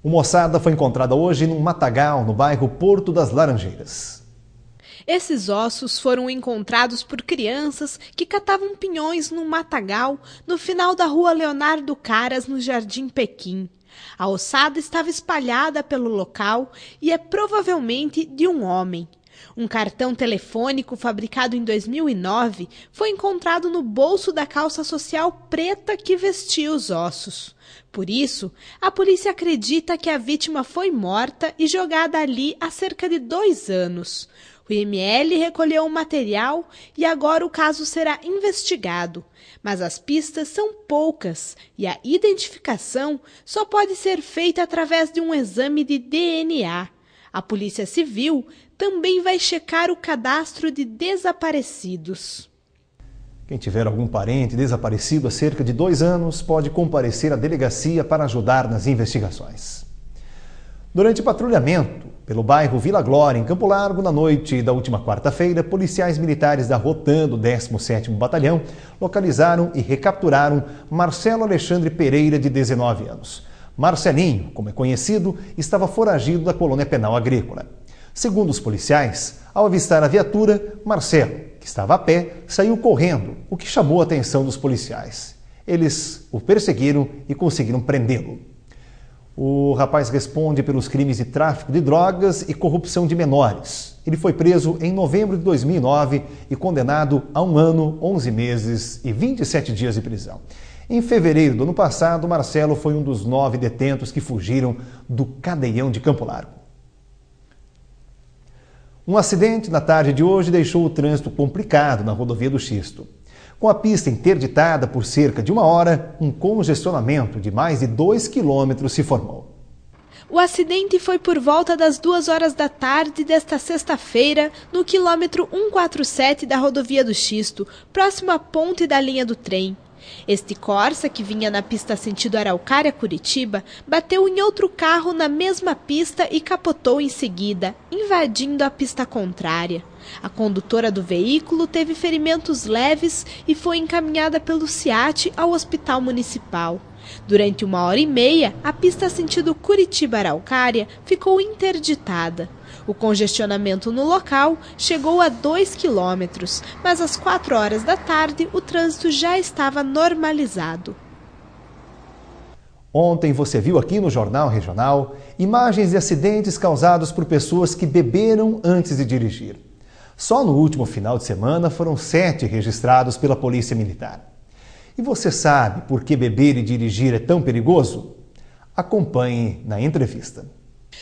Uma ossada foi encontrada hoje num matagal no bairro Porto das Laranjeiras. Esses ossos foram encontrados por crianças que catavam pinhões num matagal no final da rua Leonardo Caras, no Jardim Pequim. A ossada estava espalhada pelo local e é provavelmente de um homem. Um cartão telefônico fabricado em 2009 foi encontrado no bolso da calça social preta que vestia os ossos. Por isso, a polícia acredita que a vítima foi morta e jogada ali há cerca de 2 anos. O IML recolheu o material e agora o caso será investigado. Mas as pistas são poucas e a identificação só pode ser feita através de um exame de DNA. A Polícia Civil também vai checar o cadastro de desaparecidos. Quem tiver algum parente desaparecido há cerca de 2 anos pode comparecer à delegacia para ajudar nas investigações. Durante o patrulhamento pelo bairro Vila Glória, em Campo Largo, na noite da última quarta-feira, policiais militares da Rotam do 17º Batalhão localizaram e recapturaram Marcelo Alexandre Pereira, de 19 anos. Marcelinho, como é conhecido, estava foragido da colônia penal agrícola. Segundo os policiais, ao avistar a viatura, Marcelo, que estava a pé, saiu correndo, o que chamou a atenção dos policiais. Eles o perseguiram e conseguiram prendê-lo. O rapaz responde pelos crimes de tráfico de drogas e corrupção de menores. Ele foi preso em novembro de 2009 e condenado a 1 ano, 11 meses e 27 dias de prisão. Em fevereiro do ano passado, Marcelo foi um dos 9 detentos que fugiram do cadeião de Campo Largo. Um acidente na tarde de hoje deixou o trânsito complicado na rodovia do Xisto. Com a pista interditada por cerca de 1 hora, um congestionamento de mais de 2 quilômetros se formou. O acidente foi por volta das 2 horas da tarde desta sexta-feira, no quilômetro 147 da rodovia do Xisto, próximo à ponte da linha do trem. Este Corsa, que vinha na pista sentido Araucária-Curitiba, bateu em outro carro na mesma pista e capotou em seguida, invadindo a pista contrária. A condutora do veículo teve ferimentos leves e foi encaminhada pelo SIAT ao hospital municipal. Durante 1h30, a pista sentido Curitiba-Araucária ficou interditada. O congestionamento no local chegou a 2 quilômetros, mas às 4 horas da tarde o trânsito já estava normalizado. Ontem você viu aqui no Jornal Regional imagens de acidentes causados por pessoas que beberam antes de dirigir. Só no último final de semana foram 7 registrados pela Polícia Militar. E você sabe por que beber e dirigir é tão perigoso? Acompanhe na entrevista.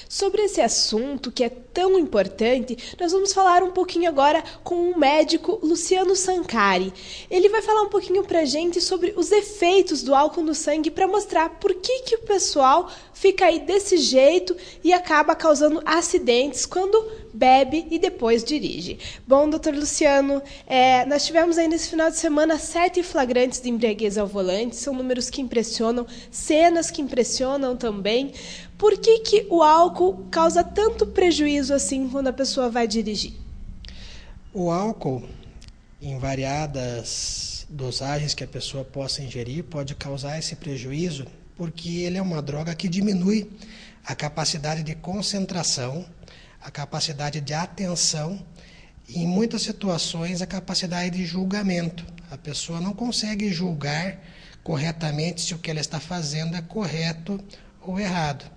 Sobre esse assunto que é tão importante, nós vamos falar um pouquinho agora com o médico Luciano Sancari. Ele vai falar um pouquinho pra gente sobre os efeitos do álcool no sangue para mostrar por que o pessoal fica aí desse jeito e acaba causando acidentes quando bebe e depois dirige. Bom, doutor Luciano, nós tivemos aí nesse final de semana 7 flagrantes de embriaguez ao volante, são números que impressionam, cenas que impressionam também. Por que o álcool causa tanto prejuízo assim quando a pessoa vai dirigir? O álcool, em variadas dosagens que a pessoa possa ingerir, pode causar esse prejuízo porque ele é uma droga que diminui a capacidade de concentração, a capacidade de atenção e, em muitas situações, a capacidade de julgamento. A pessoa não consegue julgar corretamente se o que ela está fazendo é correto ou errado.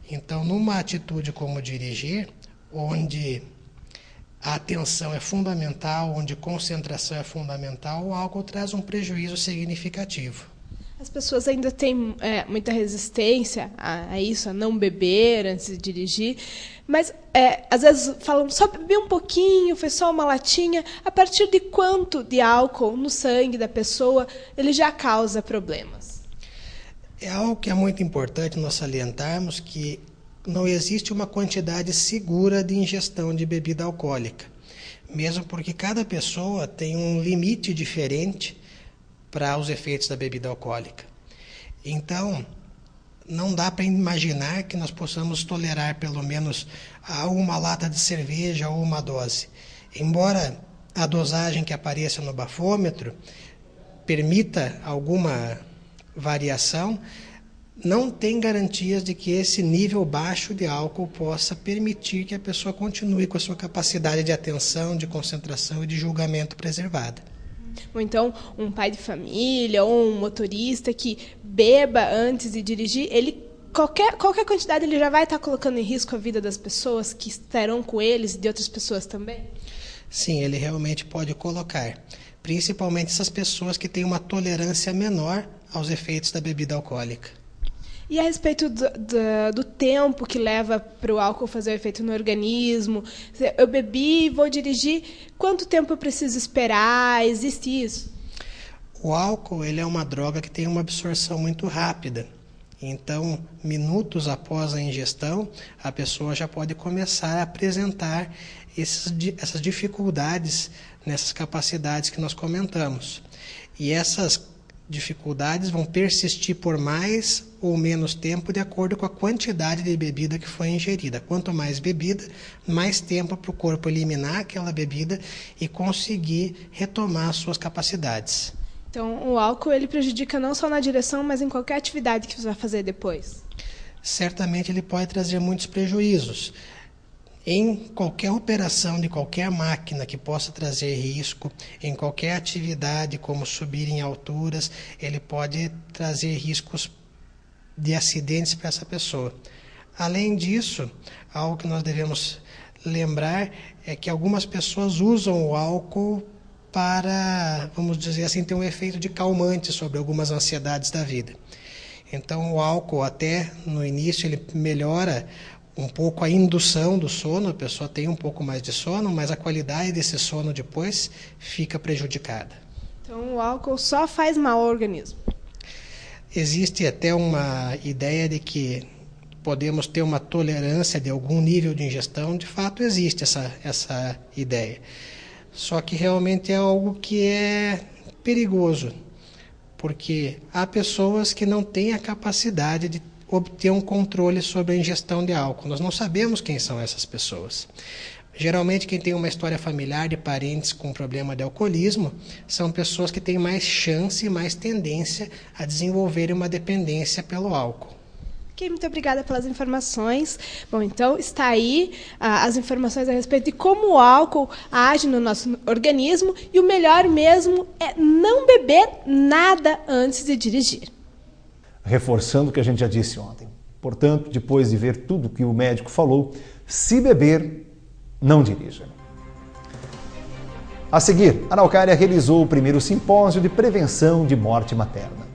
Então, numa atitude como dirigir, onde a atenção é fundamental, onde concentração é fundamental, o álcool traz um prejuízo significativo. As pessoas ainda têm muita resistência a isso, a não beber antes de dirigir, mas às vezes falam, só bebi um pouquinho, foi só uma latinha. A partir de quanto de álcool no sangue da pessoa ele já causa problemas? É algo que é muito importante nós salientarmos, que não existe uma quantidade segura de ingestão de bebida alcoólica, mesmo porque cada pessoa tem um limite diferente para os efeitos da bebida alcoólica. Então, não dá para imaginar que nós possamos tolerar pelo menos uma lata de cerveja ou uma dose. Embora a dosagem que apareça no bafômetro permita alguma variação, não tem garantias de que esse nível baixo de álcool possa permitir que a pessoa continue com a sua capacidade de atenção, de concentração e de julgamento preservada. Ou então, um pai de família ou um motorista que beba antes de dirigir, qualquer quantidade ele já vai estar colocando em risco a vida das pessoas que estarão com eles e de outras pessoas também? Sim, ele realmente pode colocar. Principalmente essas pessoas que têm uma tolerância menor aos efeitos da bebida alcoólica. E a respeito do tempo que leva para o álcool fazer o efeito no organismo? Eu bebi, vou dirigir, quanto tempo eu preciso esperar? Existe isso? O álcool ele é uma droga que tem uma absorção muito rápida. Então, minutos após a ingestão, a pessoa já pode começar a apresentar essas dificuldades nessas capacidades que nós comentamos. E essas dificuldades vão persistir por mais ou menos tempo de acordo com a quantidade de bebida que foi ingerida. Quanto mais bebida, mais tempo para o corpo eliminar aquela bebida e conseguir retomar as suas capacidades. Então, o álcool ele prejudica não só na direção, mas em qualquer atividade que você vai fazer depois? Certamente ele pode trazer muitos prejuízos. Em qualquer operação de qualquer máquina que possa trazer risco, em qualquer atividade como subir em alturas, ele pode trazer riscos de acidentes para essa pessoa. Além disso, algo que nós devemos lembrar é que algumas pessoas usam o álcool para, vamos dizer assim, ter um efeito de calmante sobre algumas ansiedades da vida. Então o álcool até no início ele melhora um pouco a indução do sono, a pessoa tem um pouco mais de sono, mas a qualidade desse sono depois fica prejudicada. Então o álcool só faz mal ao organismo? Existe até uma ideia de que podemos ter uma tolerância de algum nível de ingestão, de fato existe essa ideia. Só que realmente é algo que é perigoso, porque há pessoas que não têm a capacidade de obter um controle sobre a ingestão de álcool. Nós não sabemos quem são essas pessoas. Geralmente quem tem uma história familiar de parentes com problema de alcoolismo são pessoas que têm mais chance e mais tendência a desenvolverem uma dependência pelo álcool. Ok, muito obrigada pelas informações. Bom, então está aí as informações a respeito de como o álcool age no nosso organismo e o melhor mesmo é não beber nada antes de dirigir. Reforçando o que a gente já disse ontem. Portanto, depois de ver tudo que o médico falou, se beber, não dirija. A seguir, a Araucária realizou o primeiro simpósio de prevenção de morte materna.